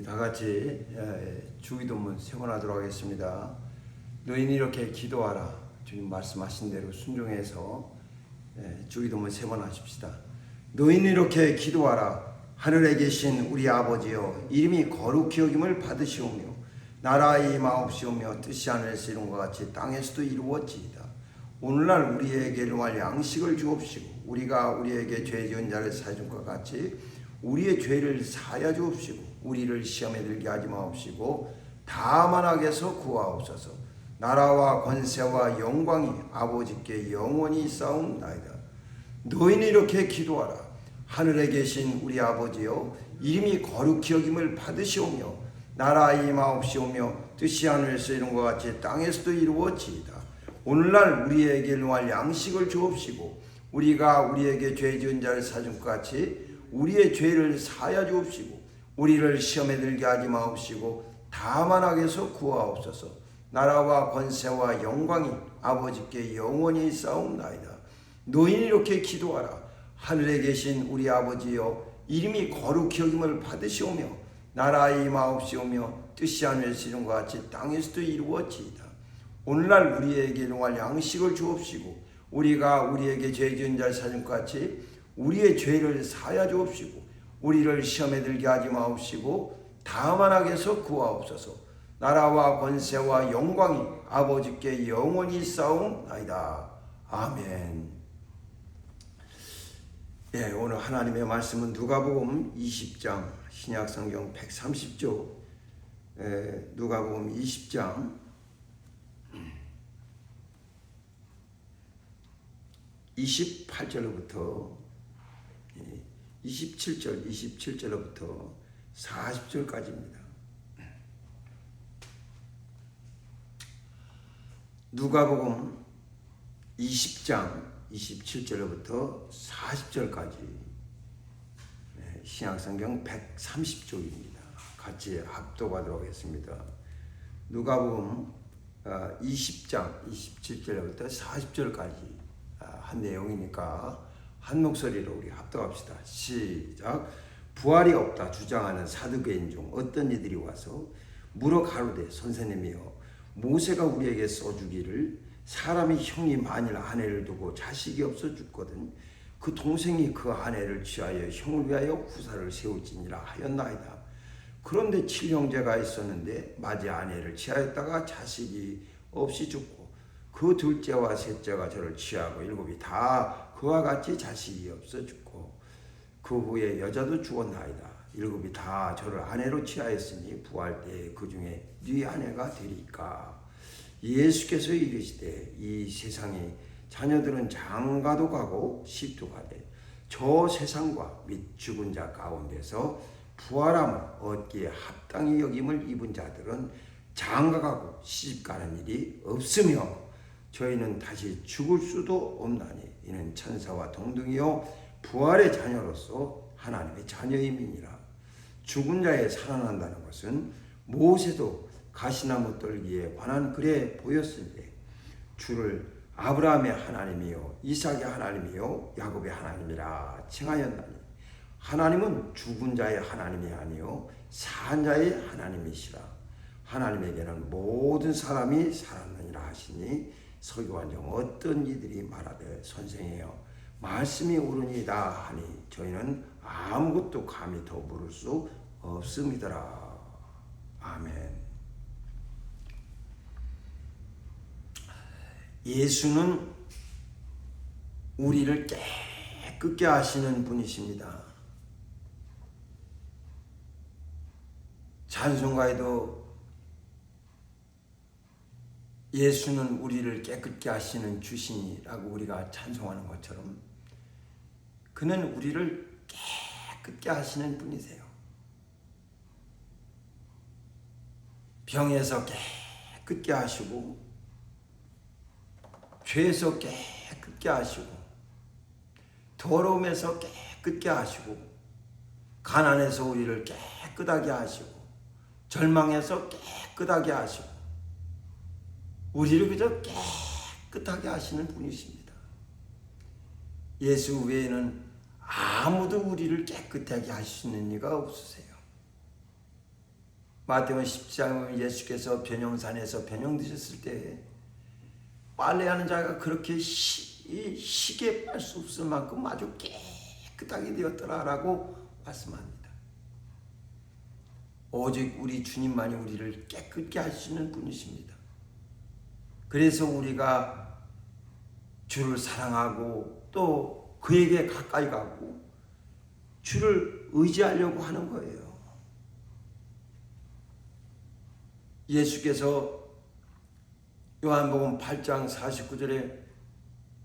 우리 다 같이 주기도문 세번하도록 하겠습니다. 너희는 이렇게 기도하라. 주님 말씀하신 대로 순종해서 주기도문 세 번 하십시다. 너희는 이렇게 기도하라. 하늘에 계신 우리 아버지여, 이름이 거룩히 여김을 받으시오며 나라의 임하옵시오며 뜻이 하늘에서 이룬 것 같이 땅에서도 이루어지이다. 오늘날 우리에게 일용할 양식을 주옵시고 우리가 우리에게 죄 지은 자를 사준 것 같이 우리의 죄를 사하여 주옵시고 우리를 시험에 들게 하지 마옵시고 다만 악에서 구하옵소서. 나라와 권세와 영광이 아버지께 영원히 있사옵나이다. 너희는 이렇게 기도하라. 하늘에 계신 우리 아버지여, 이름이 거룩히 여김을 받으시오며 나라의 임하옵시오며 뜻이 하늘에서 이룬 것 같이 땅에서도 이루어지이다. 오늘날 우리에게 일용할 양식을 주옵시고 우리가 우리에게 죄 지은 자를 사준 것 같이 우리의 죄를 사하여 주옵시고 우리를 시험에 들게 하지 마옵시고 다만 악에서 구하옵소서. 나라와 권세와 영광이 아버지께 영원히 있사옵나이다. 너희는 이렇게 기도하라. 하늘에 계신 우리 아버지여, 이름이 거룩히 여김을 받으시오며 나라의 임하옵시오며 뜻이 하늘에서 이룬 것 같이 땅에서도 이루어지이다. 오늘날 우리에게 일용할 양식을 주옵시고 우리가 우리에게 죄 지은 자를 사준 것 같이 우리의 죄를 사하여 주옵시고 우리를 시험에 들게 하지 마옵시고 다만 악에서 구하옵소서. 나라와 권세와 영광이 아버지께 영원히 있사옵나이다. 아멘. 오늘 하나님의 말씀은 누가복음 20장, 신약성경 130조, 누가복음 20장 28절로부터 27절로부터 40절까지입니다. 누가복음 20장 27절로부터 40절까지 신약성경 130조입니다. 같이 합독하도록 하겠습니다. 누가복음 20장 27절로부터 40절까지 한 내용이니까 한 목소리로 우리 합독합시다. 시작. 부활이 없다 주장하는 사두개인 중 어떤 이들이 와서 물어 가로되, 선생님이여, 모세가 우리에게 써주기를 사람이 형이 만일 아내를 두고 자식이 없어 죽거든 그 동생이 그 아내를 취하여 형을 위하여 후사를 세울지니라 하였나이다. 그런데 7형제가 있었는데 맞이 아내를 취하였다가 자식이 없이 죽고 그 둘째와 셋째가 저를 취하고 일곱이 다 그와 같이 자식이 없어 죽고 그 후에 여자도 죽었나이다. 일곱이 다 저를 아내로 취하였으니 부활 때에 그 중에 네 아내가 되리까. 예수께서 이르시되, 이 세상의 자녀들은 장가도 가고 시도 가되 저 세상과 및 죽은 자 가운데서 부활함을 얻기에 합당히 여김을 입은 자들은 장가가고 시집가는 일이 없으며 저희는 다시 죽을 수도 없나니 이는 천사와 동등이요 부활의 자녀로서 하나님의 자녀임이니라. 죽은 자에 살아난다는 것은 모세도 가시나무 떨기에 관한 글에 보였은데 주를 아브라함의 하나님이요 이삭의 하나님이요 야곱의 하나님이라 칭하였나니 하나님은 죽은 자의 하나님이 아니요 산 자의 하나님이시라. 하나님에게는 모든 사람이 살았느니라 하시니 서기관 중 어떤 이들이 말하되, 선생이여, 말씀이 옳으니이다 하니 저희는 아무것도 감히 더 물을 수 없음이더라. 아멘. 예수는 우리를 깨끗게 하시는 분이십니다. 찬송가에도 예수는 우리를 깨끗게 하시는 주시니라고 우리가 찬송하는 것처럼 그는 우리를 깨끗게 하시는 분이세요. 병에서 깨끗게 하시고 죄에서 깨끗게 하시고 더러움에서 깨끗게 하시고 가난에서 우리를 깨끗하게 하시고 절망에서 깨끗하게 하시고 우리를 그저 깨끗하게 하시는 분이십니다. 예수 외에는 아무도 우리를 깨끗하게 하시는 이가 없으세요. 마태복음 10장에 예수께서 변형산에서 변형되셨을 때 빨래하는 자가 그렇게 시계 빨 수 없을 만큼 아주 깨끗하게 되었더라라고 말씀합니다. 오직 우리 주님만이 우리를 깨끗게 하시는 분이십니다. 그래서 우리가 주를 사랑하고 또 그에게 가까이 가고 주를 의지하려고 하는 거예요. 예수께서 요한복음 8장 49절에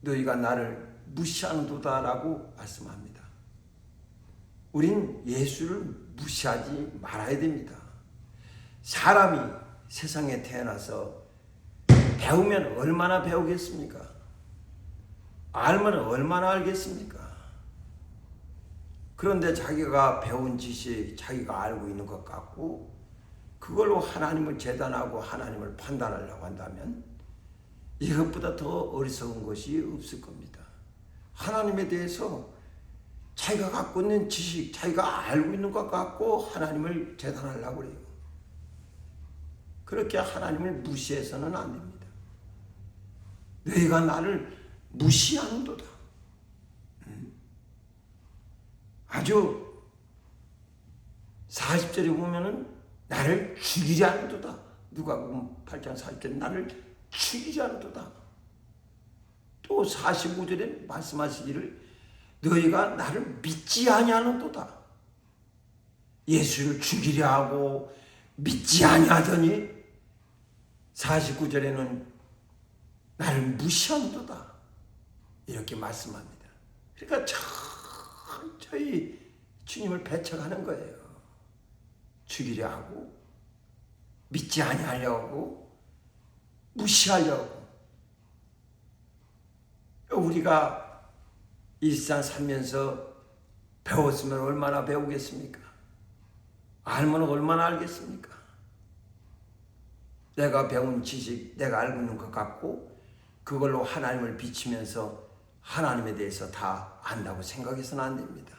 너희가 나를 무시하는도다라고 말씀합니다. 우린 예수를 무시하지 말아야 됩니다. 사람이 세상에 태어나서 배우면 얼마나 배우겠습니까? 알면 얼마나 알겠습니까? 그런데 자기가 배운 지식, 자기가 알고 있는 것 같고 그걸로 하나님을 재단하고 하나님을 판단하려고 한다면 이것보다 더 어리석은 것이 없을 겁니다. 하나님에 대해서 자기가 갖고 있는 지식, 자기가 알고 있는 것 같고 하나님을 재단하려고 해요. 그렇게 하나님을 무시해서는 안 됩니다. 너희가 나를 무시하는도다. 아주 40절에 보면은 나를 죽이려 하는도다. 누가복음 8장 40절에 나를 죽이려 하는도다. 또 45절에 말씀하시기를 너희가 나를 믿지 아니하는도다. 예수를 죽이려 하고 믿지 아니하더니 49절에는 나를 무시하는도다. 이렇게 말씀합니다. 그러니까 천천히 주님을 배척하는 거예요. 죽이려 하고 믿지 아니하려고 무시하려고. 우리가 일상 살면서 배웠으면 얼마나 배우겠습니까? 알면 얼마나 알겠습니까? 내가 배운 지식, 내가 알고 있는 것 같고 그걸로 하나님을 비치면서 하나님에 대해서 다 안다고 생각해서는 안 됩니다.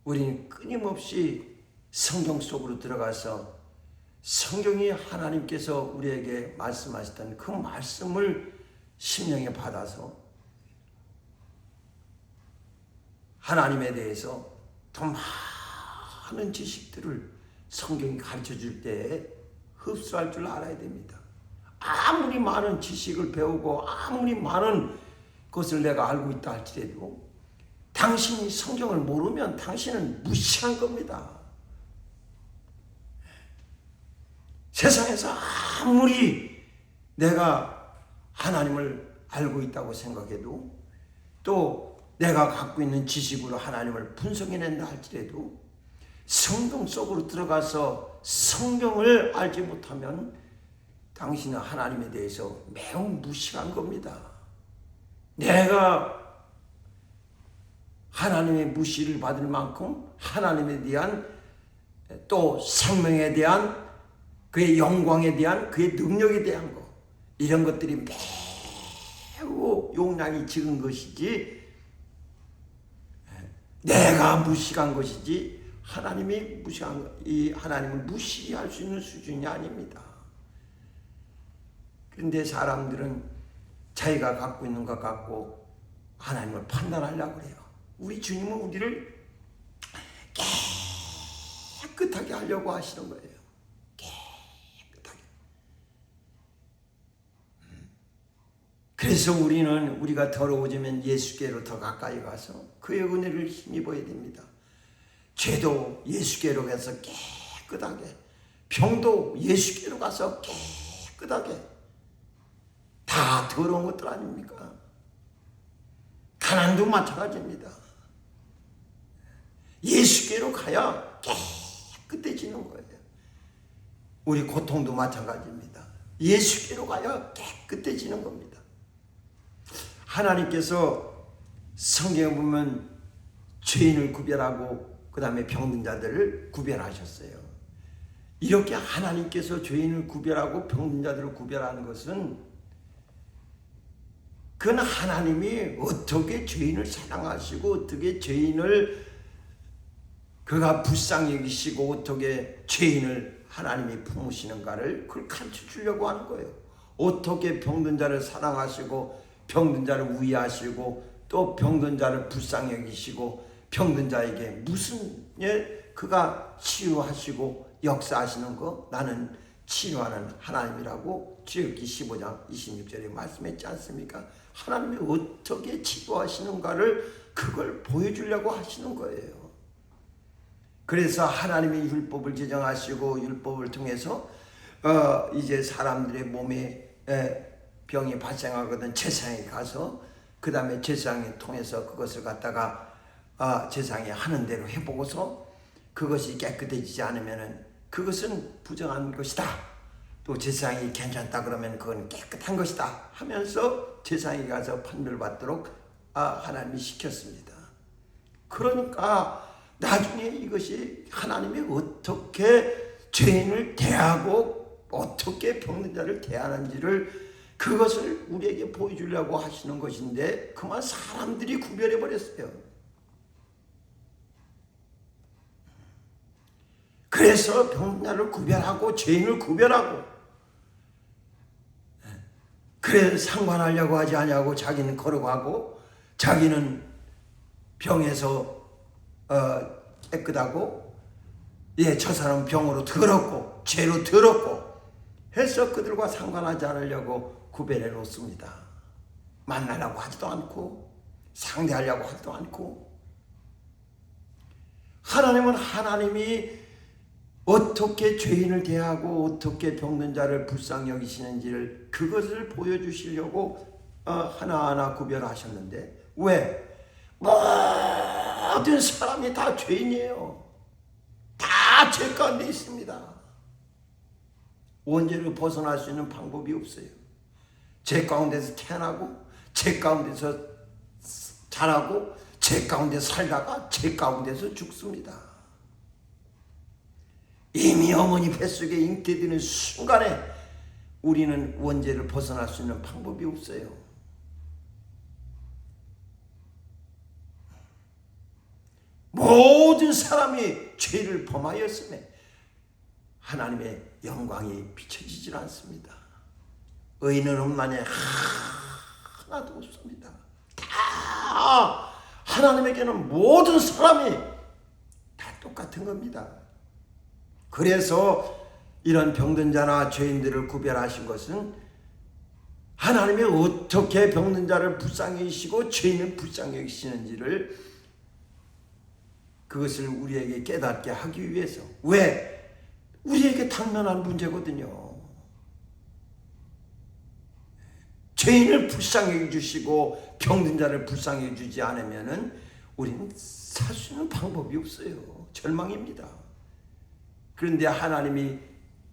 우리는 끊임없이 성경 속으로 들어가서 성경이 하나님께서 우리에게 말씀하셨던 그 말씀을 심령에 받아서 하나님에 대해서 더 많은 지식들을 성경이 가르쳐 줄 때에 흡수할 줄 알아야 됩니다. 아무리 많은 지식을 배우고 아무리 많은 것을 내가 알고 있다 할지라도 당신이 성경을 모르면 당신은 무시한 겁니다. 세상에서 아무리 내가 하나님을 알고 있다고 생각해도 또 내가 갖고 있는 지식으로 하나님을 분석해낸다 할지라도 성경 속으로 들어가서 성경을 알지 못하면 당신은 하나님에 대해서 매우 무시한 겁니다. 내가 하나님의 무시를 받을 만큼 하나님에 대한 또 생명에 대한 그의 영광에 대한 그의 능력에 대한 것 이런 것들이 매우 용량이 적은 것이지 내가 무시한 것이지 하나님이 무시한 이 하나님을 무시할 수 있는 수준이 아닙니다. 그런데 사람들은 자기가 갖고 있는 것 갖고 하나님을 판단하려고 해요. 우리 주님은 우리를 깨끗하게 하려고 하시는 거예요. 깨끗하게. 그래서 우리가 더러워지면 예수께로 더 가까이 가서 그의 은혜를 힘입어야 됩니다. 죄도 예수께로 가서 깨끗하게, 병도 예수께로 가서 깨끗하게. 다 더러운 것들 아닙니까? 가난도 마찬가지입니다. 예수께로 가야 깨끗해지는 거예요. 우리 고통도 마찬가지입니다. 예수께로 가야 깨끗해지는 겁니다. 하나님께서 성경에 보면 죄인을 구별하고 그 다음에 병든 자들을 구별하셨어요. 이렇게 하나님께서 죄인을 구별하고 병든 자들을 구별하는 것은 그건 하나님이 어떻게 죄인을 사랑하시고 어떻게 죄인을 그가 불쌍히 여기시고 어떻게 죄인을 하나님이 품으시는가를 그걸 가르쳐 주려고 하는 거예요. 어떻게 병든 자를 사랑하시고 병든 자를 위하시고 또 병든 자를 불쌍히 여기시고 병든 자에게 무슨 그가 치유하시고 역사하시는 거, 나는 치료하는 하나님이라고 출애굽기 15장 26절에 말씀했지 않습니까? 하나님이 어떻게 치료하시는가를 그걸 보여주려고 하시는 거예요. 그래서 하나님이 율법을 제정하시고 율법을 통해서 이제 사람들의 몸에 병이 발생하거든 제사장에 가서 그 다음에 제사장에 통해서 그것을 갖다가 제사장이 하는 대로 해보고서 그것이 깨끗해지지 않으면은 그것은 부정한 것이다. 또 제사장이 괜찮다 그러면 그건 깨끗한 것이다 하면서 제사장에 가서 판별받도록 하나님이 시켰습니다. 그러니까 나중에 이것이 하나님이 어떻게 죄인을 대하고 어떻게 병든 자를 대하는지를 그것을 우리에게 보여주려고 하시는 것인데 그만 사람들이 구별해 버렸어요. 그래서 병든 자를 구별하고 죄인을 구별하고 그래 상관하려고 하지 않냐고 자기는 걸어가고 자기는 병에서 깨끗하고 저 사람은 병으로 더럽고 죄로 더럽고 해서 그들과 상관하지 않으려고 구별해 놓습니다. 만나려고 하지도 않고 상대하려고 하지도 않고 하나님은 하나님이 어떻게 죄인을 대하고 어떻게 병든 자를 불쌍히 여기시는지를 그것을 보여주시려고 하나하나 구별하셨는데 왜? 모든 사람이 다 죄인이에요. 다 죄 가운데 있습니다. 원죄로 벗어날 수 있는 방법이 없어요. 죄 가운데서 태어나고 죄 가운데서 자라고 죄 가운데 살다가 죄 가운데서 죽습니다. 이미 어머니 뱃속에 잉태되는 순간에 우리는 원죄를 벗어날 수 있는 방법이 없어요. 모든 사람이 죄를 범하였음에 하나님의 영광이 비춰지질 않습니다. 의인은 없나니 하나도 없습니다. 다 하나님에게는 모든 사람이 다 똑같은 겁니다. 그래서 이런 병든 자나 죄인들을 구별하신 것은 하나님이 어떻게 병든 자를 불쌍히 여기시고 죄인을 불쌍히 여기시는지를 그것을 우리에게 깨닫게 하기 위해서. 왜? 우리에게 당면한 문제거든요. 죄인을 불쌍히 여기시고 병든 자를 불쌍히 여기지 않으면은 우리는 살 수 있는 방법이 없어요. 절망입니다. 그런데 하나님이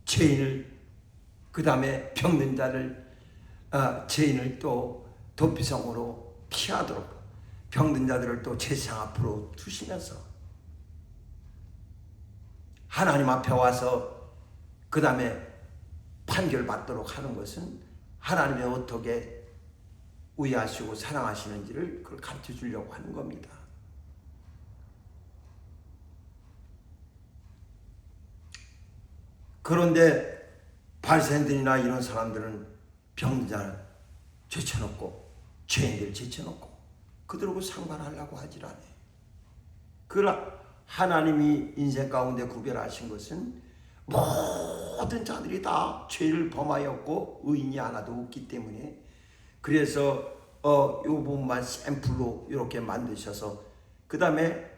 죄인을 그 다음에 병든 자를 죄인을 또 도피성으로 피하도록 병든 자들을 또 제사장 앞으로 두시면서 하나님 앞에 와서 그 다음에 판결받도록 하는 것은 하나님이 어떻게 위하시고 사랑하시는지를 그걸 가르쳐 주려고 하는 겁니다. 그런데 바리새인들이나 이런 사람들은 병든 자를 제쳐놓고 죄인들 제쳐놓고 그들하고 상관하려고 하질 않아요. 그러나 하나님이 인생 가운데 구별하신 것은 모든 자들이 다 죄를 범하였고 의인이 하나도 없기 때문에 그래서 요 부분만 샘플로 이렇게 만드셔서 그 다음에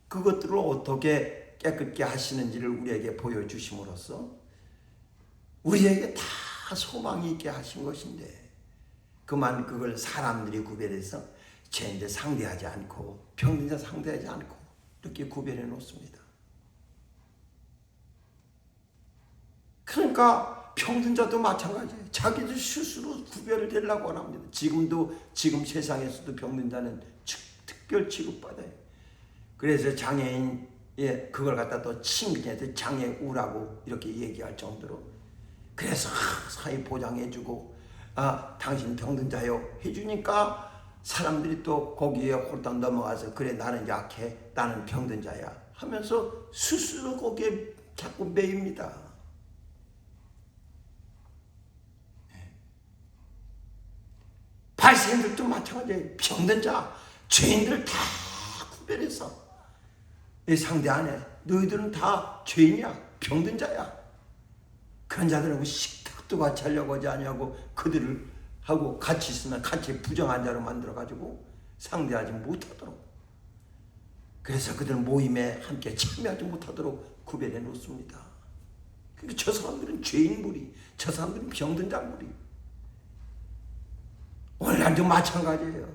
그것들을 어떻게 깨끗게 하시는지를 우리에게 보여주심으로써 우리에게 다 소망이 있게 하신 것인데 그만 그걸 사람들이 구별해서 죄인들 상대하지 않고 병든 자 상대하지 않고 이렇게 구별해 놓습니다. 그러니까 병든 자도 마찬가지예요. 자기들 스스로 구별을 되려고 합니다. 지금 세상에서도 병든 자는 특별 취급받아요. 그래서 장애인 그걸 갖다 또 칭찬해서 장애우라고 이렇게 얘기할 정도로 그래서 사회 보장해주고 당신 병든 자요 해주니까 사람들이 또 거기에 홀딱 넘어가서 그래 나는 약해, 나는 병든 자야 하면서 스스로 거기에 자꾸 매입니다. 바리새인들도 마찬가지예요. 병든 자, 죄인들을 다 구별해서 이 상대 안에 너희들은 다 죄인이야, 병든 자야. 그런 자들하고 식탁도 같이 하려고 하지 아니하고 그들을 하고 같이 있으면 같이 부정한 자로 만들어가지고 상대하지 못하도록, 그래서 그들 모임에 함께 참여하지 못하도록 구별해 놓습니다. 그러니까 저 사람들은 죄인 무리, 저 사람들은 병든 자 무리. 오늘날도 마찬가지예요.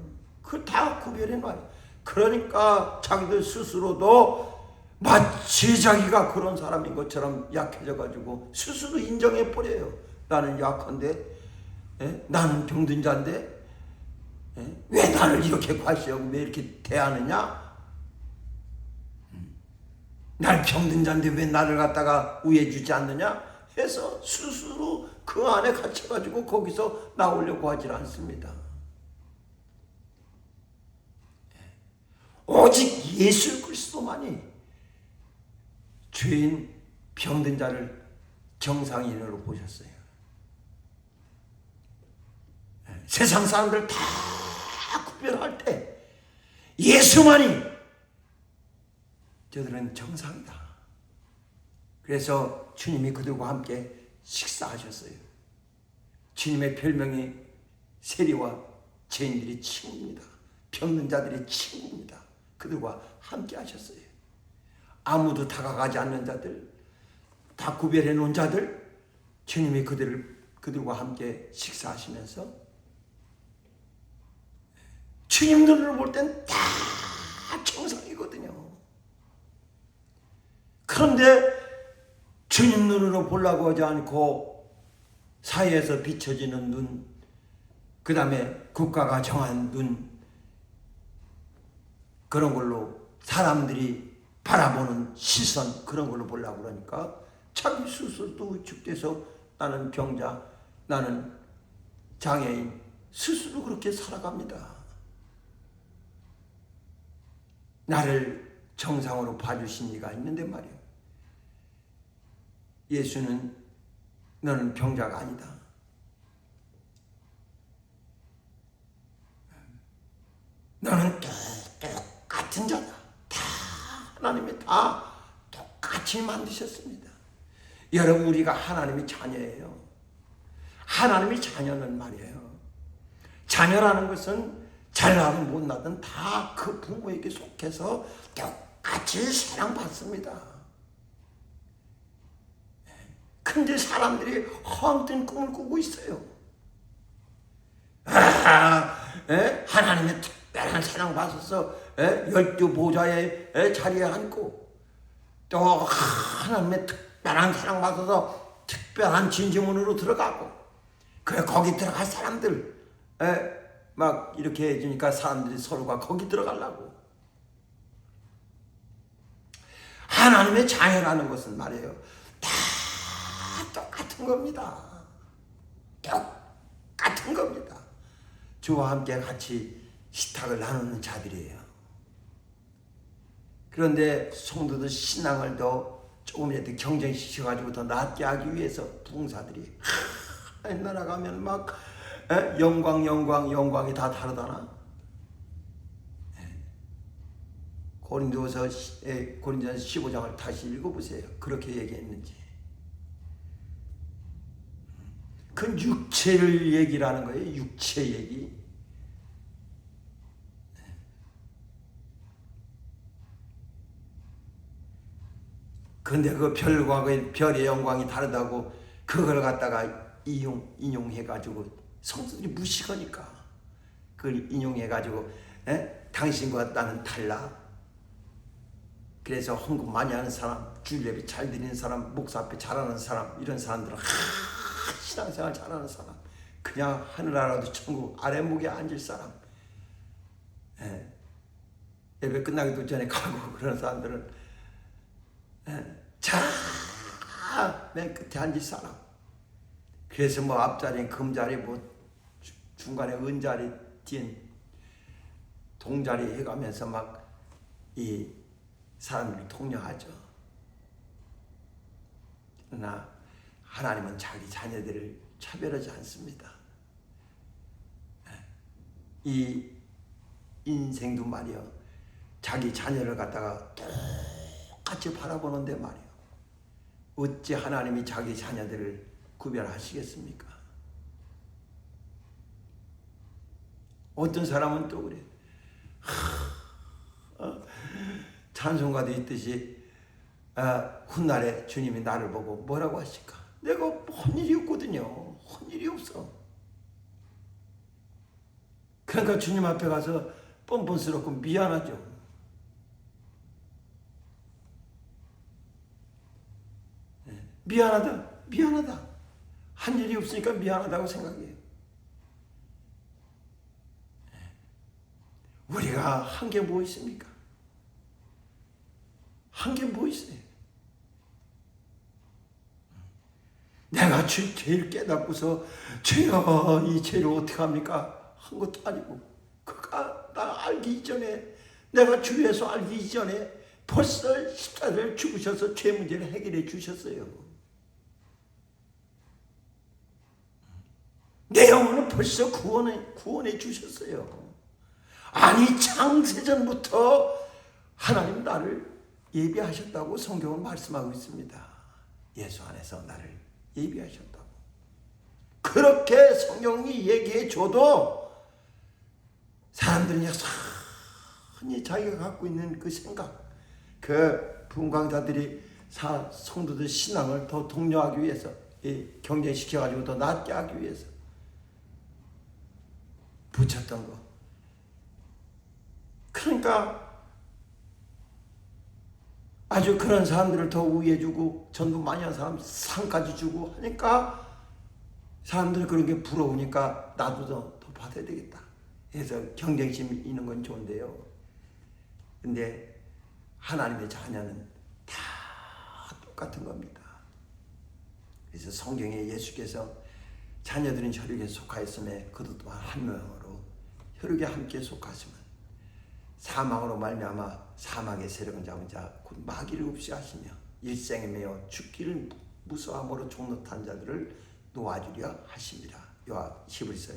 그걸 다 구별해 놔요. 그러니까 자기들 스스로도 마치 자기가 그런 사람인 것처럼 약해져가지고 스스로 인정해버려요. 나는 약한데, 나는 병든 자인데, 왜 나를 이렇게 과시하고 왜 이렇게 대하느냐? 날 병든 자인데 왜 나를 갖다가 우애주지 않느냐? 해서 스스로 그 안에 갇혀가지고 거기서 나오려고 하질 않습니다. 오직 예수 그리스도만이 죄인 병든 자를 정상인으로 보셨어요. 세상 사람들 다 구별할 때 예수만이 저들은 정상이다. 그래서 주님이 그들과 함께 식사하셨어요. 주님의 별명이 세리와 죄인들의 친구입니다. 병든 자들의 친구입니다. 그들과 함께 하셨어요. 아무도 다가가지 않는 자들, 다 구별해 놓은 자들, 주님이 그들과 함께 식사하시면서 주님 눈으로 볼 땐 다 정상이거든요. 그런데 주님 눈으로 보려고 하지 않고 사회에서 비춰지는 눈, 그 다음에 국가가 정한 눈, 그런 걸로 사람들이 바라보는 시선, 그런 걸로 보려고 그러니까 자기 스스로도 위축돼서 나는 병자, 나는 장애인, 스스로 그렇게 살아갑니다. 나를 정상으로 봐주신 이가 있는데 말이에요. 예수는 너는 병자가 아니다. 너는 똑같은 자다. 다 하나님이 다 똑같이 만드셨습니다. 여러분, 우리가 하나님의 자녀예요. 하나님의 자녀는 말이에요. 자녀라는 것은 잘나든 못나든 다 그 부모에게 속해서 똑같이 사랑받습니다. 근데 사람들이 헛된 꿈을 꾸고 있어요. 하나님의 특별한 사랑받아서 12 보좌의 자리에 앉고, 또 하나님의 특별한 사랑받아서 특별한 진지문으로 들어가고, 그래 거기 들어갈 사람들 막 이렇게 해주니까 사람들이 서로가 거기 들어가려고. 하나님의 자녀라는 것은 말이에요, 다 똑같은 겁니다. 똑같은 겁니다. 주와 함께 같이 식탁을 나누는 자들이에요. 그런데 성도들 신앙을 더 조금이라도 경쟁시켜가지고 더 낫게 하기 위해서 부흥사들이 하나님 나라 가면 막 영광이 다 다르다나? 고린도서 15장을 다시 읽어보세요. 그렇게 얘기했는지. 그 육체를 얘기라는 거예요. 육체 얘기. 근데 그 별과 그 별의 영광이 다르다고 그걸 갖다가 인용해가지고 성도들이 무식하니까 그걸 인용해가지고 당신과 나는 달라. 그래서 헌금 많이 하는 사람, 주일예배 잘 드리는 사람, 목사 앞에 잘하는 사람, 이런 사람들은 신앙생활 잘하는 사람, 그냥 하늘나라도 천국 아랫목에 앉을 사람, 예배 끝나기도 전에 가고 그런 사람들은 맨 끝에 앉을 사람. 그래서 뭐 앞자리, 금자리, 뭐 중간에 은자리, 뒤엔 동자리 해가면서 막 이 사람들을 통려하죠. 그러나 하나님은 자기 자녀들을 차별하지 않습니다. 이 인생도 말이요, 자기 자녀를 갖다가 똑같이 바라보는데 말이요, 어찌 하나님이 자기 자녀들을 구별하시겠습니까? 어떤 사람은 또 그래. 찬송가도 있듯이 훗날에 주님이 나를 보고 뭐라고 하실까? 내가 한 일이 없거든요. 한 일이 없어. 그러니까 주님 앞에 가서 뻔뻔스럽고 미안하죠. 미안하다. 한 일이 없으니까 미안하다고 생각해요. 우리가 한 게 뭐 있습니까? 한 게 뭐 있어요? 내가 죄를 깨닫고서 죄야 이 죄를 어떻게 합니까? 한 것도 아니고, 그가 나 알기 이전에, 내가 주에서 알기 이전에 벌써 십자가를 죽으셔서 죄 문제를 해결해 주셨어요. 내 영혼은 벌써 구원해 주셨어요. 아니, 창세전부터 하나님 나를 예비하셨다고 성경은 말씀하고 있습니다. 예수 안에서 나를 예비하셨다고. 그렇게 성경이 얘기해 줘도 사람들은 여전히 자기가 갖고 있는 그 생각, 그 분광자들이 성도들 신앙을 더 독려하기 위해서, 경쟁시켜가지고 더 낫게 하기 위해서 붙였던 거. 그러니까 아주 그런 사람들을 더 우위해주고 전도 많이 한 사람 상까지 주고 하니까 사람들이 그런 게 부러우니까 나도 더 받아야 되겠다 해서 경쟁심이 있는 건 좋은데요. 근데 하나님의 자녀는 다 똑같은 겁니다. 그래서 성경에 예수께서 자녀들은 혈육에 속하였음에 그도 또한 한 명으로 혈육에 함께 속하시면 사망으로 말미암아 사망의 세력을 잡은 자 곧 마귀를 없이하시며 일생에 매여 죽기를 무서함으로 종노탄 자들을 놓아주려 하십니다. 히브리서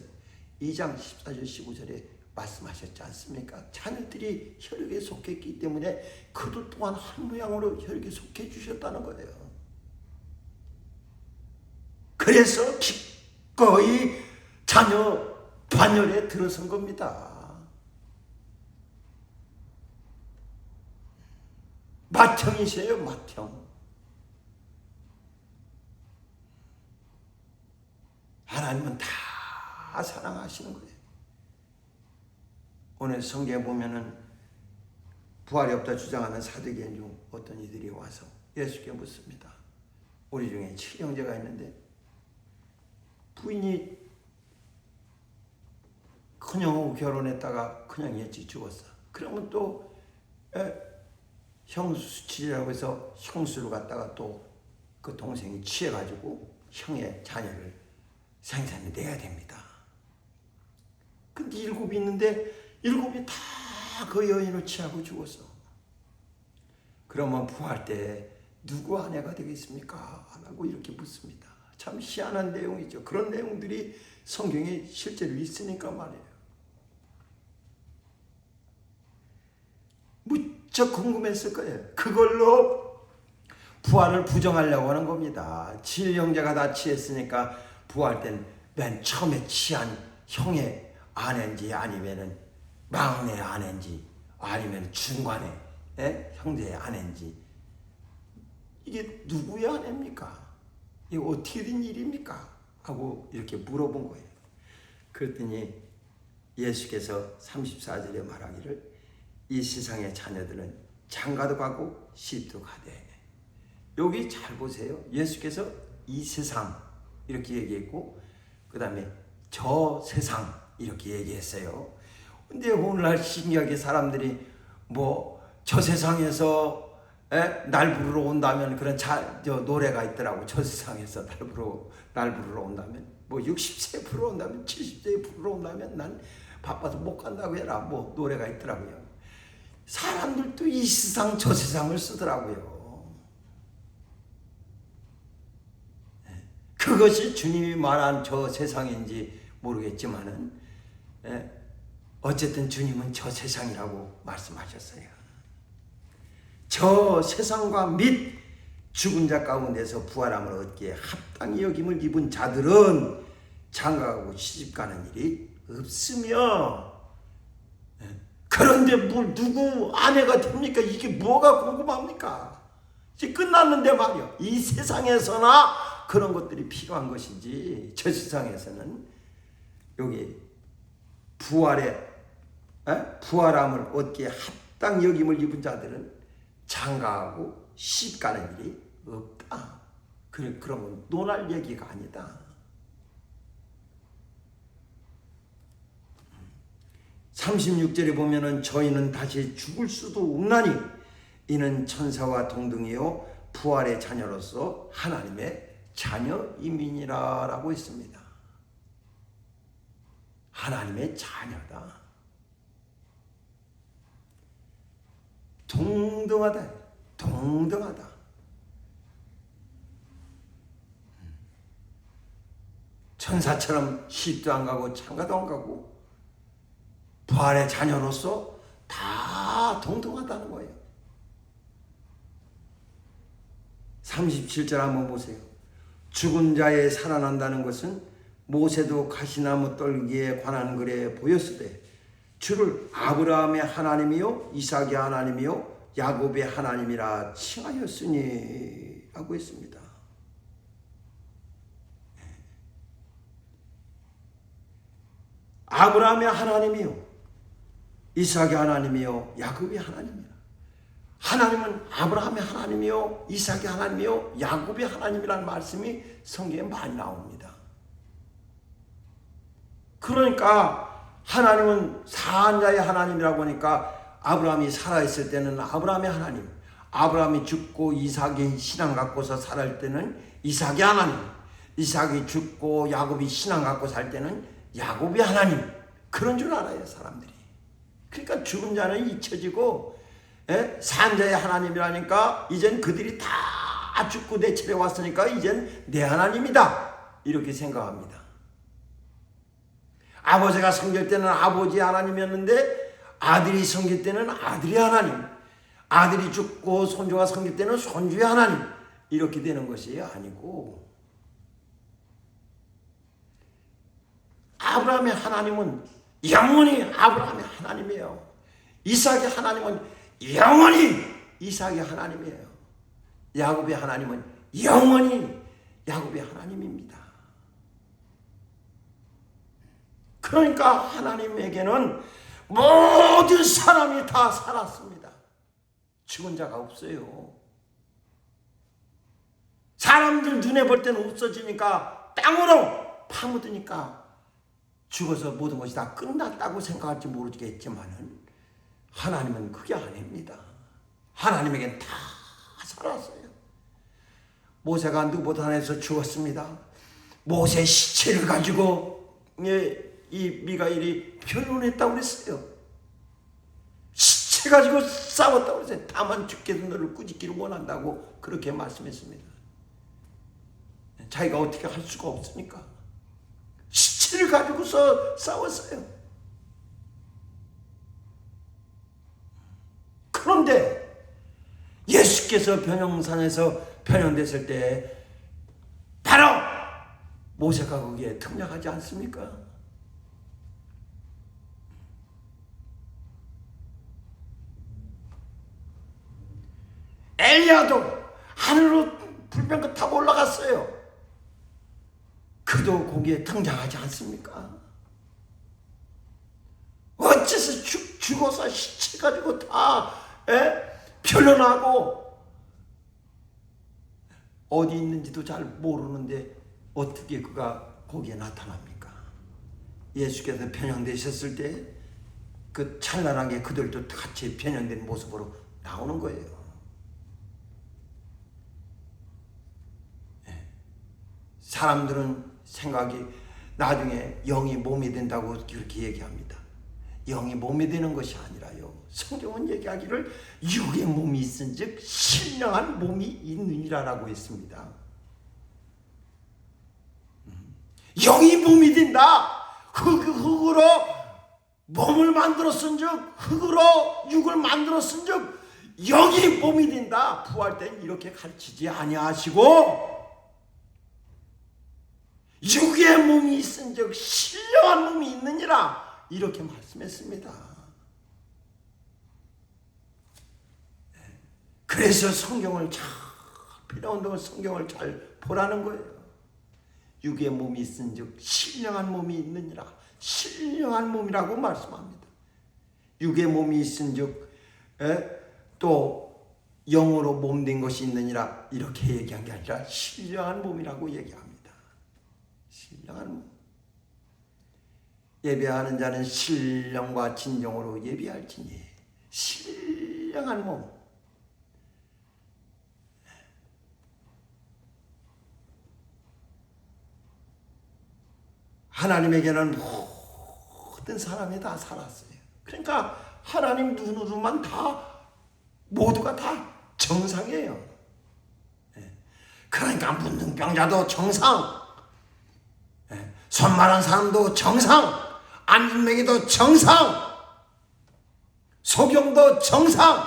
2장 14절 15절에 말씀하셨지 않습니까? 자녀들이 혈육에 속했기 때문에 그도 또한 한 모양으로 혈육에 속해 주셨다는 거예요. 그래서 기꺼이 자녀 반열에 들어선 겁니다. 맏형이세요, 맏형. 하나님은 다 사랑하시는 거예요. 오늘 성경에 보면은 부활이 없다 주장하는 사두개인 중 어떤 이들이 와서 예수께 묻습니다. 우리 중에 7형제가 있는데 부인이 큰형하고 결혼했다가 큰형이 일찍 죽었어. 그러면 또 형수치라고 해서 형수를 갖다가 또 그 동생이 취해가지고 형의 자녀를 생산해 내야 됩니다. 근데 7이 있는데 7이 다 그 여인을 취하고 죽었어. 그러면 부활 때 누구 아내가 되겠습니까? 라고 이렇게 묻습니다. 참 희한한 내용이죠. 그런 내용들이 성경에 실제로 있으니까 말이에요. 무척 궁금했을 거예요. 그걸로 부활을 부정하려고 하는 겁니다. 7형제가 다 취했으니까 부활 땐 맨 처음에 취한 형의 아내인지 아니면은 막내 아내인지 아니면 중간에 형제의 아내인지 이게 누구의 아내입니까? 이게 어떻게 된 일입니까? 하고 이렇게 물어본 거예요. 그랬더니 예수께서 34절에 말하기를 이 세상의 자녀들은 장가도 가고 시집도 가되. 여기 잘 보세요. 예수께서 이 세상 이렇게 얘기했고 그 다음에 저 세상 이렇게 얘기했어요. 근데 오늘날 신기하게 사람들이 뭐 저 세상에서 날 부르러 온다면 그런 노래가 있더라고. 저 세상에서 날 부르러 온다면 뭐 60세 부르러 온다면 70세 부르러 온다면 난 바빠서 못 간다고 해라. 뭐 노래가 있더라고요. 사람들도 이 세상 저 세상을 쓰더라고요. 그것이 주님이 말한 저 세상인지 모르겠지만은 어쨌든 주님은 저 세상이라고 말씀하셨어요. 저 세상과 및 죽은 자 가운데서 부활함을 얻기에 합당히 여김을 입은 자들은 장가가고 시집가는 일이 없으며, 그런데 뭘 누구 아내가 됩니까? 이게 뭐가 궁금합니까? 이제 끝났는데 말이야. 이 세상에서나 그런 것들이 필요한 것이지, 저 세상에서는 여기 부활함을 얻기에 합당 여김을 입은 자들은 장가하고 시집가는 일이 없다. 그런 건 논할 얘기가 아니다. 36절에 보면은 저희는 다시 죽을 수도 없나니 이는 천사와 동등이요 부활의 자녀로서 하나님의 자녀임이니라 라고 했습니다. 하나님의 자녀다. 동등하다. 동등하다. 천사처럼 시집도 안 가고 장가도 안 가고 부활의 자녀로서 다 동등하다는 거예요. 37절 한번 보세요. 죽은 자에 살아난다는 것은 모세도 가시나무 떨기에 관한 글에 보였으되 주를 아브라함의 하나님이요 이삭의 하나님이요 야곱의 하나님이라 칭하였으니 라고 했습니다. 아브라함의 하나님이요 이삭의 하나님이요 야곱의 하나님이라. 하나님은 아브라함의 하나님이요 이삭의 하나님이요 야곱의 하나님이라는 말씀이 성경에 많이 나옵니다. 그러니까 하나님은 사한 자의 하나님이라고 하니까 아브라함이 살아있을 때는 아브라함의 하나님, 아브라함이 죽고 이삭이 신앙 갖고서 살을 때는 이삭의 하나님, 이삭이 죽고 야곱이 신앙 갖고 살 때는 야곱의 하나님, 그런 줄 알아요 사람들이. 그러니까 죽은 자는 잊혀지고 산 자의 하나님이라니까 이젠 그들이 다 죽고 내 차례 왔으니까 이젠 내 하나님이다 이렇게 생각합니다. 아버지가 섬길 때는 아버지 하나님이었는데 아들이 섬길 때는 아들이 하나님, 아들이 죽고 손주가 섬길 때는 손주의 하나님 이렇게 되는 것이 아니고, 아브라함의 하나님은 영원히 아브라함의 하나님이에요. 이삭의 하나님은 영원히 이삭의 하나님이에요. 야곱의 하나님은 영원히 야곱의 하나님입니다. 그러니까 하나님에게는 모든 사람이 다 살았습니다. 죽은 자가 없어요. 사람들 눈에 볼 때는 없어지니까 땅으로 파묻으니까 죽어서 모든 것이 다 끝났다고 생각할지 모르겠지만은 하나님은 그게 아닙니다. 하나님에겐 다 살았어요. 모세가 느보단에서 죽었습니다. 모세 시체를 가지고 이 미가엘이 변론했다고 그랬어요. 시체 가지고 싸웠다고 그랬어요. 다만 주께서 너를 꾸짖기를 원한다고 그렇게 말씀했습니다. 자기가 어떻게 할 수가 없으니까 시체를 가지고서 싸웠어요. 그런데 예수께서 변형산에서 변형됐을 때 바로 모세가 거기에 등장하지 않습니까? 엘리야도 하늘로 불병거 타고 올라갔어요. 그도 거기에 등장하지 않습니까? 어째서 죽어서 시체 가지고 다 변론하고 어디 있는지도 잘 모르는데 어떻게 그가 거기에 나타납니까? 예수께서 변형되셨을 때 그 찬란하게 그들도 같이 변형된 모습으로 나오는 거예요. 사람들은 생각이 나중에 영이 몸이 된다고 그렇게 얘기합니다. 영이 몸이 되는 것이 아니라요. 성경은 얘기하기를 육의 몸이 있은즉 신령한 몸이 있느니라라고 했습니다. 영이 몸이 된다. 흙으로 몸을 만들었은즉, 흙으로 육을 만들었은즉 영이 몸이 된다. 부활 때는 이렇게 가르치지 아니하시고 육의 몸이 있은즉 신령한 몸이 있느니라 이렇게 말씀했습니다. 그래서 성경을 잘 필요한 동안 성경을 잘 보라는 거예요. 육의 몸이 있은즉 신령한 몸이 있느니라. 신령한 몸이라고 말씀합니다. 육의 몸이 있은즉 또 영으로 몸된 것이 있느니라 이렇게 얘기한 게 아니라 신령한 몸이라고 얘기합니다. 신령한 몸. 예배하는 자는 신령과 진정으로 예배할지니 신령한 몸. 하나님에게는 모든 사람이 다 살았어요. 그러니까 하나님 눈으로만 다 모두가 다 정상이에요. 그러니까 문둥병자도 정상, 손마른 사람도 정상, 안진뱅이도 정상, 소경도 정상,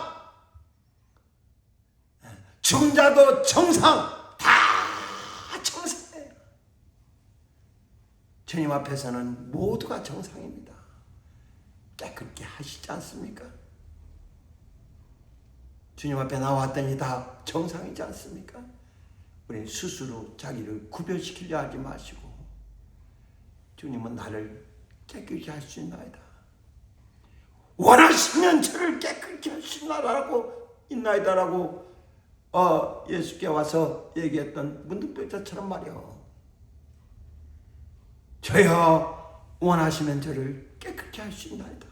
죽은 자도 정상, 다 정상이에요. 주님 앞에서는 모두가 정상입니다. 깨끗게 하시지 않습니까? 주님 앞에 나왔더니 다 정상이지 않습니까? 우리 스스로 자기를 구별시키려 하지 마시고 주님은 나를 깨끗게 할 수 있나이다. 원하시면 저를 깨끗게 할 수 있나이다라고 예수께 와서 얘기했던 문둥병자처럼 말이요. 저여 원하시면 저를 깨끗게 할 수 있나이다.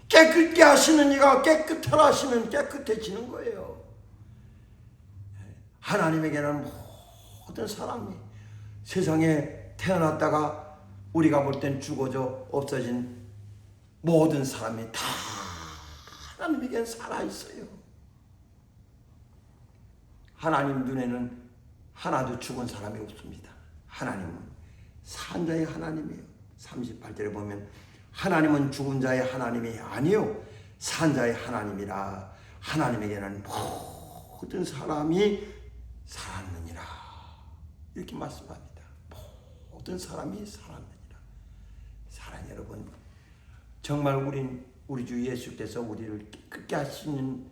깨끗게 하시는 이가 깨끗하라 하시면 깨끗해지는 거예요. 하나님에게는 모든 사람이 세상에 태어났다가 우리가 볼 땐 죽어져 없어진 모든 사람이 다 하나님에게는 살아있어요. 하나님 눈에는 하나도 죽은 사람이 없습니다. 하나님은 산 자의 하나님이에요. 38절에 보면 하나님은 죽은 자의 하나님이 아니요 산 자의 하나님이라. 하나님에게는 모든 사람이 살았느니라 이렇게 말씀합니다. 모든 사람이 살았느니라. 사랑하는 여러분, 정말 우리 주 예수께서 우리를 깨끗게 하시는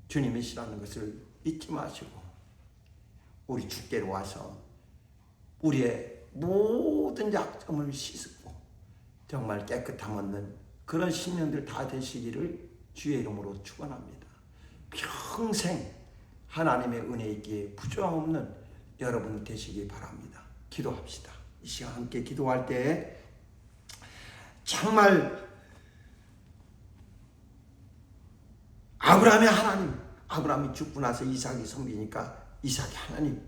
주님이시라는 것을 잊지 마시고 우리 주께로 와서 우리의 모든 약점을 씻고 정말 깨끗함 얻는 그런 신년들 다 되시기를 주의 이름으로 축원합니다. 평생 하나님의 은혜 있기에 부족함 없는 여러분 되시기 바랍니다. 기도합시다. 이 시간 함께 기도할 때 정말 아브라함의 하나님, 아브라함이 죽고 나서 이삭이 섬기니까 이삭이 하나님,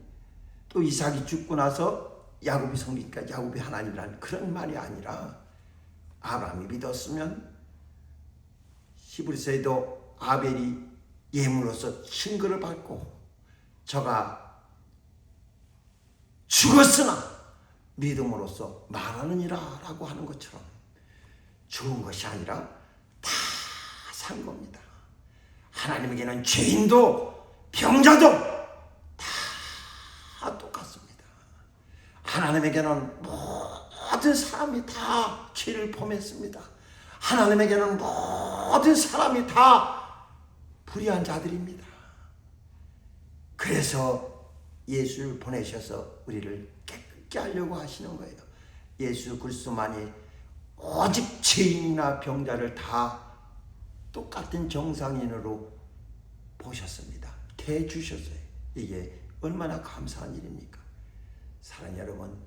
또 이삭이 죽고 나서 야곱이 섬기니까 야곱이 하나님이라는 그런 말이 아니라 아브라함이 믿었으면 히브리서에도 아벨이 예물로서 증거를 받고 저가 죽었으나 믿음으로써 말하느니라 라고 하는 것처럼 죽은 것이 아니라 다 산 겁니다. 하나님에게는 죄인도 병자도 다 똑같습니다. 하나님에게는 모든 사람이 다 죄를 범했습니다. 하나님에게는 모든 사람이 다 불의한 자들입니다. 그래서 예수를 보내셔서 우리를 깨끗게 하려고 하시는 거예요. 예수 그리스도만이 오직 죄인이나 병자를 다 똑같은 정상인으로 보셨습니다. 대주셨어요. 이게 얼마나 감사한 일입니까? 사랑하는 여러분,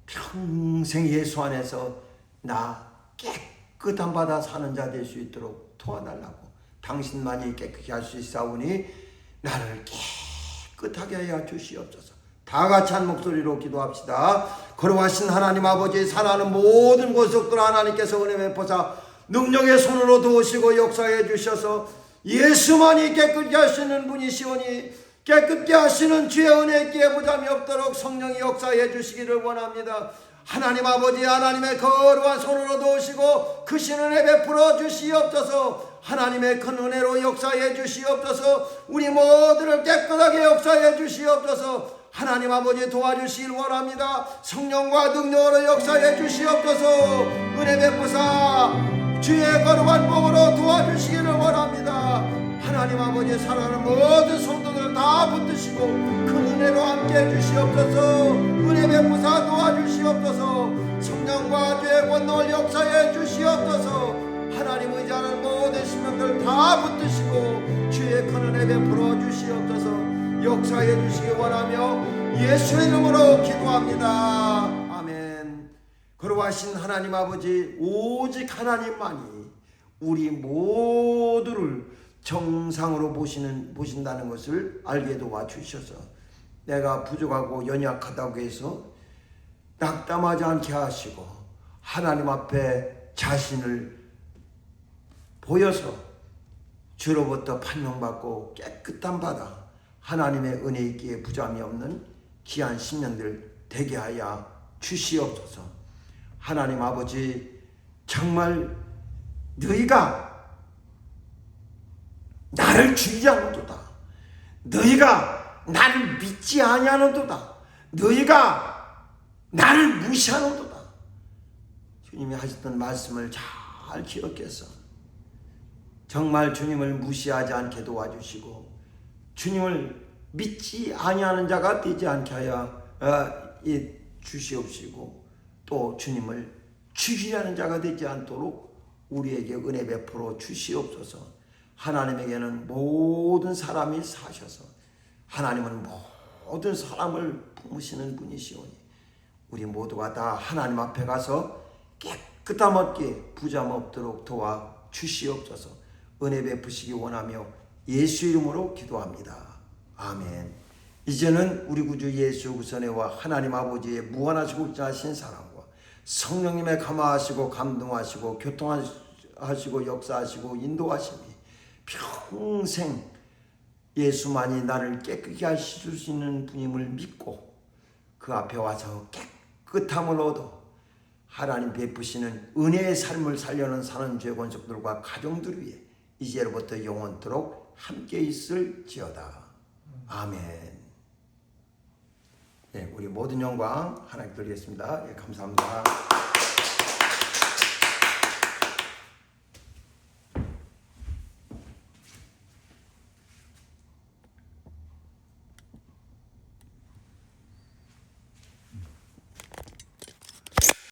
평생 예수 안에서 나 깨끗한 바다 사는 자 될 수 있도록 도와달라고. 당신만이 깨끗게 할 수 있사오니 나를 깨끗하게 하여 주시옵소서. 다 같이 한 목소리로 기도합시다. 거룩하신 하나님 아버지, 사랑하는 모든 권속들 하나님께서 은혜 베푸사 능력의 손으로 도우시고 역사해 주셔서 예수만이 깨끗게 하시는 분이시오니 깨끗게 하시는 주의 은혜에 깨부담이 없도록 성령이 역사해 주시기를 원합니다. 하나님 아버지, 하나님의 거룩한 손으로 도우시고 크신 은혜 베풀어 주시옵소서. 하나님의 큰 은혜로 역사해 주시옵소서. 우리 모두를 깨끗하게 역사해 주시옵소서. 하나님 아버지 도와주시길 원합니다. 성령과 능력으로 역사해 주시옵소서. 은혜 베푸사 주의 거룩한 복으로 도와주시기를 원합니다. 하나님 아버지, 사랑하는 모든 성도들 다 붙드시고 큰 은혜로 함께 해주시옵소서. 은혜 베푸사 도와주시옵소서. 성령과 주의 권능을 역사해 주시옵소서. 하나님 의지하는 모든 신명들 다 붙드시고 주의 큰 은혜 베풀어 주시옵소서. 역사해 주시기 원하며 예수의 이름으로 기도합니다. 아멘. 거룩하신 하나님 아버지, 오직 하나님만이 우리 모두를 정상으로 보신다는 것을 알게 도와주셔서 내가 부족하고 연약하다고 해서 낙담하지 않게 하시고 하나님 앞에 자신을 보여서 주로부터 판명받고 깨끗한 바다 하나님의 은혜 있기에 부담이 없는 귀한 신령들 되게 하여 주시옵소서. 하나님 아버지, 정말 너희가 나를 주의하는도다. 너희가 나를 믿지 아니하는도다. 너희가 나를 무시하는도다. 주님이 하셨던 말씀을 잘 기억해서 정말 주님을 무시하지 않게 도와주시고 주님을 믿지 아니하는 자가 되지 않게 하여 주시옵시고 또 주님을 죽이려는 자가 되지 않도록 우리에게 은혜 베풀어 주시옵소서. 하나님에게는 모든 사람이 사셔서 하나님은 모든 사람을 품으시는 분이시오니 우리 모두가 다 하나님 앞에 가서 깨끗함 얻게 부잠 없도록 도와 주시옵소서. 은혜 베푸시기 원하며 예수 이름으로 기도합니다. 아멘. 이제는 우리 구주 예수 그리스도와 하나님 아버지의 무한하시고 극진하신 사랑과 성령님의 감화하시고 감동하시고 교통하시고 역사하시고 인도하심이 평생 예수만이 나를 깨끗게 하실 수 있는 분임을 믿고 그 앞에 와서 깨끗함을 얻어 하나님 베푸시는 은혜의 삶을 살려는 사는 죄 권속들과 가정들 위해 이제로부터 영원토록 함께 있을지어다. 아멘. 네, 우리 모든 영광 하나님께 드리겠습니다. 예, 감사합니다.